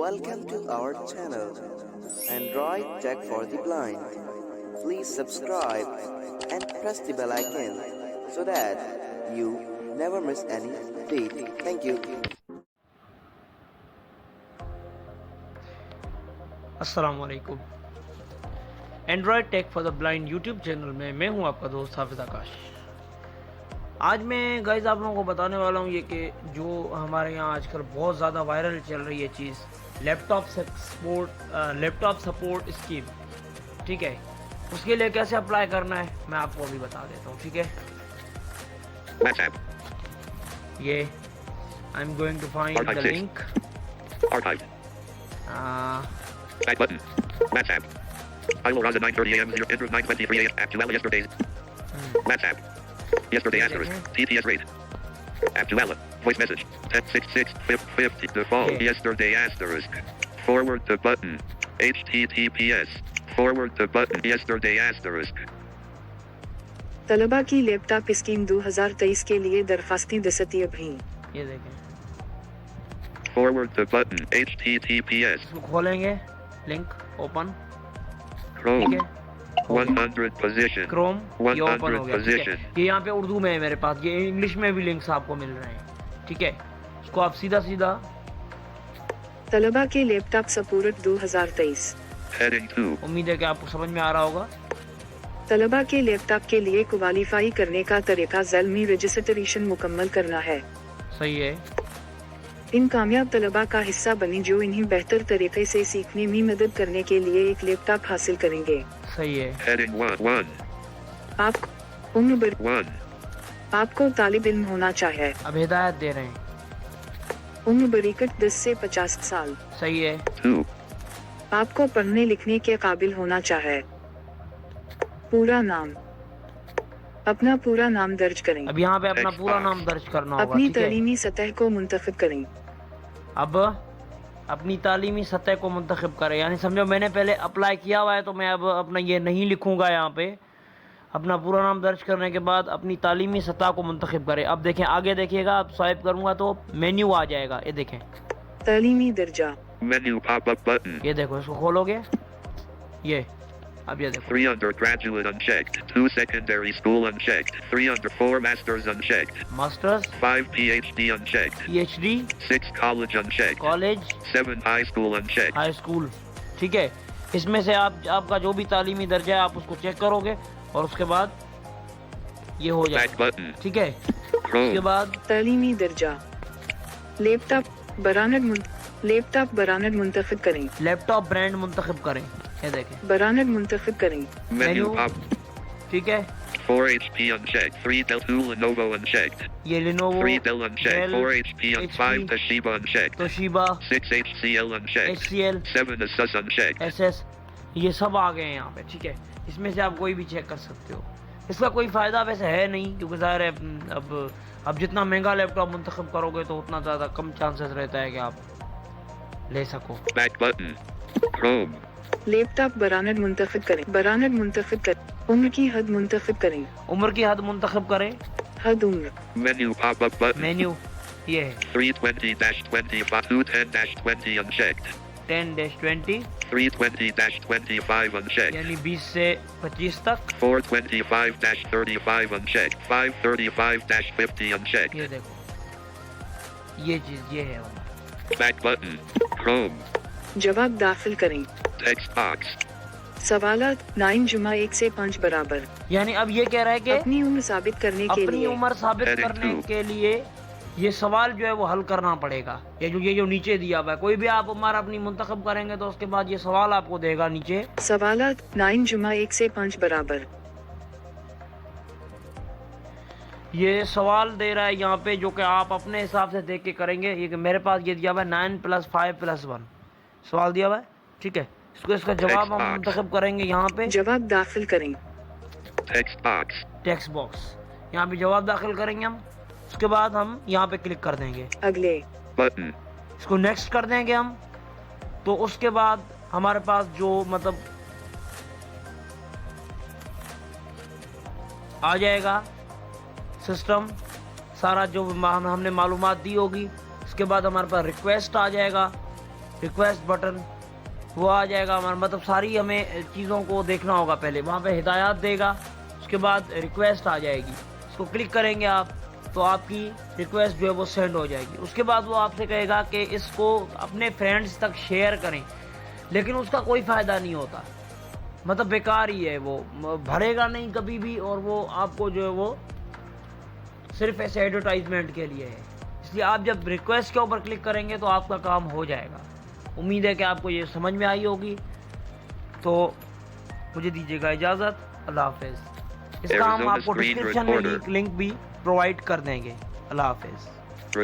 Welcome to our channel, Android Tech for the Blind. Please subscribe and press the bell icon so that you never miss any update. Thank you. अस्सलाम वालेकुम। Android tech for the blind YouTube channel में मैं हूं आपका दोस्त हाफिज़ आकाश। आज मैं गाइस आप लोगों को बताने वाला हूं ये कि जो हमारे यहाँ आजकल बहुत ज़्यादा वायरल चल रही है चीज़, लैपटॉप सपोर्ट स्कीम। ठीक है, उसके लिए कैसे अप्लाई करना है मैं आपको अभी बता देता हूँ। ठीक है, ये I am going to find the link. Back button. WhatsApp. I will run at 9:30 a.m. 9:23 a.m. Actual yesterday. WhatsApp. Yesterday asterisk. TTS rate. Actual. Voice message. 1066 default. Yesterday asterisk. Forward to button. HTTPS. Forward to button. Yesterday asterisk. तलबा की laptop scheme 2023 के लिए दरखास्तें दस्तयाब हैं। ये देखें, Forward to button. HTTPS. इसको खोलेंगे, link open. Chrome. ठीक है, 100 position. क्रोम ये ओपन 100 हो गया। ठीक है, position. ये यहाँ पे उर्दू में है मेरे पास, ये इंग्लिश में भी लिंक्स आपको मिल रहे हैं। ठीक है, इसको आप सीधा तलबा के लैपटॉप सपोर्ट 2023। Heading 2. उम्मीद है कि आपको समझ में आ रहा होगा। तलबा के लैपटॉप के लिए क्वालिफाई करने का तरीका ज़ैल में रजिस्ट्रेशन मुकम्मल करना है। सही है, इन कामयाब तलबा का हिस्सा बनी जो इन्हें बेहतर तरीके से सीखने में मदद करने के लिए एक लैपटॉप हासिल करेंगे। सही है। Heading 1. आप उम्र 1. आपको तालिब इल्म होना चाहिए। अब हिदायत दे रहे हैं। उम्र बरीकट 10 से 50 साल। सही है। 2. आपको पढ़ने लिखने के काबिल होना चाहिए। पूरा नाम, अपना पूरा नाम दर्ज करें। अब यहाँ पे अपना पूरा नाम दर्ज करना होगा। अपनी ठीक है, तालीमी सतह को मुंतखब करें। अब अपनी तालीमी सतह को मुंतखब करें, यानी समझो मैंने पहले अप्लाई किया हुआ है तो मैं अब अपना ये नहीं लिखूंगा। यहाँ पे अपना पूरा नाम दर्ज करने के बाद अपनी तालीमी सतह को मुंतखब करें। अब देखें, आगे देखिएगा, अब स्वाइप करूंगा तो मेन्यू आ जाएगा। ये देखें, तालीमी दर्जा, Menu pop-up button. ये देखो, इसको खोलोगे, ये अब ये देखो, 3 undergraduate unchecked. 2 secondary school unchecked. 3 under 4 masters unchecked. Masters, 5 PhD unchecked. PhD, 6 college unchecked. College, 7 high school unchecked. High school. ठीक है, इसमें से आपका जो भी तालीमी दर्जा है आप उसको चेक करोगे और उसके बाद ये हो Back जाएगा। button. ठीक है, उसके Chrome. बाद तालीमी दर्जा, लैपटॉप बरानद मुंतखब करें। लैपटॉप ब्रांड मुंतखब करें। ये देखें, बरानद मुंतखब करें। Menu Menu. pop. ठीक है, 4 HP unchecked. 3 Dell. 2 Lenovo unchecked. ये Lenovo, 3 Dell unchecked. Dell, 4 HP unchecked. 5 Toshiba unchecked. Toshiba, 6 HCL unchecked. HCL, 7 Asus unchecked. SS, ये सब आ गए हैं यहाँ पे। ठीक है, इसमें से आप कोई भी चेक कर सकते हो। इसका कोई फ़ायदा वैसे है नहीं, क्योंकि ज़ाहिर है अब जितना महंगा लैपटॉप मुंतखब करोगे तो उतना ज़्यादा कम चांसेस रहता है कि आप ले सको। Back button. Chrome. लैपटॉप बरानद मुंतखब करें। बरानद मुंतखब करें। उम्र की हद मुंतखब करें। उम्र की हद मुंतखब करें। हद उम्र, Menu pop-up button. मेन्यू ये है, 320-20, 210-20 unchecked. 10-20 320-25 unchecked. यानी 20 से 25 तक। 425-35 unchecked. 535-50 unchecked. ये देखो, ये चीज़ ये है। Back button. Chrome. जवाब दाखिल करें। Text box. सवालात 9 जुमा 1 से 5 बराबर। यानी अब ये कह रहा है कि अपनी उम्र साबित करने के अपनी लिए उम्र साबित Heading करने 2. के लिए ये सवाल जो है वो हल करना पड़ेगा। ये जो नीचे दिया हुआ है, कोई भी आप उम्र अपनी मुंतखब करेंगे तो उसके बाद ये सवाल आपको देगा नीचे। सवालात 9 जुमा 1 से 5 बराबर। ये सवाल दे रहा है यहाँ पे जो कि आप अपने हिसाब से देख के करेंगे। ये कि मेरे पास ये दिया हुआ है 9 + 5 + 1 सवाल दिया हुआ है। ठीक है, इसका जवाब हम मुंतखब करेंगे यहाँ पे। जवाब दाखिल करें। Text box. टेक्स्ट बॉक्स, यहाँ पे जवाब दाखिल करेंगे हम। उसके बाद हम यहाँ पे क्लिक कर देंगे, अगले Button. इसको नेक्स्ट कर देंगे हम। तो उसके बाद हमारे पास जो मतलब आ जाएगा सिस्टम सारा, जो हमने मालूमात दी होगी। उसके बाद हमारे पास रिक्वेस्ट आ जाएगा। रिक्वेस्ट बटन वो आ जाएगा हमारा, मतलब सारी हमें चीज़ों को देखना होगा। पहले वहाँ पे हिदायत देगा, उसके बाद रिक्वेस्ट आ जाएगी, इसको क्लिक करेंगे आप तो आपकी रिक्वेस्ट जो है वो सेंड हो जाएगी। उसके बाद वो आपसे कहेगा कि इसको अपने फ्रेंड्स तक शेयर करें, लेकिन उसका कोई फ़ायदा नहीं होता, मतलब बेकार ही है, वो भरेगा नहीं कभी भी, और वो आपको जो है वो सिर्फ ऐसे एडवर्टाइजमेंट के लिए है। इसलिए आप जब रिक्वेस्ट के ऊपर क्लिक करेंगे तो आपका काम हो जाएगा। उम्मीद है कि आपको ये समझ में आई होगी, तो मुझे दीजिएगा इजाज़त, अल्लाह हाफिज़। इसका हम आपको डिस्क्रिप्शन में लिंक भी प्रोवाइड कर देंगे। अल्लाह हाफिज़।